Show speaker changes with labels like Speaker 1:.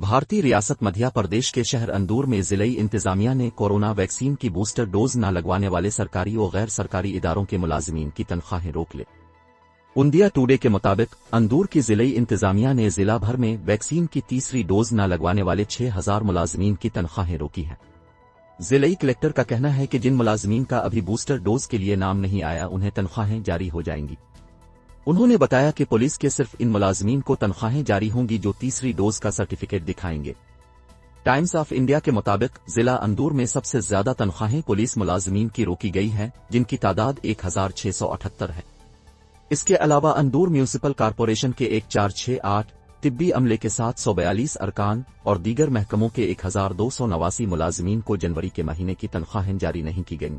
Speaker 1: भारतीय रियासत मध्य प्रदेश के शहर अंदूर में जिले इंतजामिया ने कोरोना वैक्सीन की बूस्टर डोज न लगवाने वाले सरकारी और गैर सरकारी इदारों के मुलाजिमीन की तनख्वाहें रोक ली। इंडिया टुडे के मुताबिक अंदूर की जिले इंतजामिया ने जिला भर में वैक्सीन की तीसरी डोज न लगवाने वाले 6000 मुलाजिमीन की तनख्वाहें रोकी हैं। जिले कलेक्टर का कहना है कि जिन मुलाजिमीन का अभी बूस्टर डोज के लिए नाम नहीं आया उन्हें तनख्वाहें जारी हो जाएंगी। उन्होंने बताया कि पुलिस के सिर्फ इन मुलाजिमीन को तनख्वाहें जारी होंगी जो तीसरी डोज का सर्टिफिकेट दिखाएंगे। टाइम्स ऑफ इंडिया के मुताबिक जिला अंदूर में सबसे ज्यादा तनख्वाहें पुलिस मुलाजिमीन की रोकी गई हैं, जिनकी तादाद 1678 है। इसके अलावा अंदूर म्यूनिसिपल कॉरपोरेशन के 1468 तिब्बी अमले के 742 अरकान और दीगर महकमों के 1289 मुलाजिमीन को जनवरी के महीने की तनख्वाहें जारी नहीं की गईं।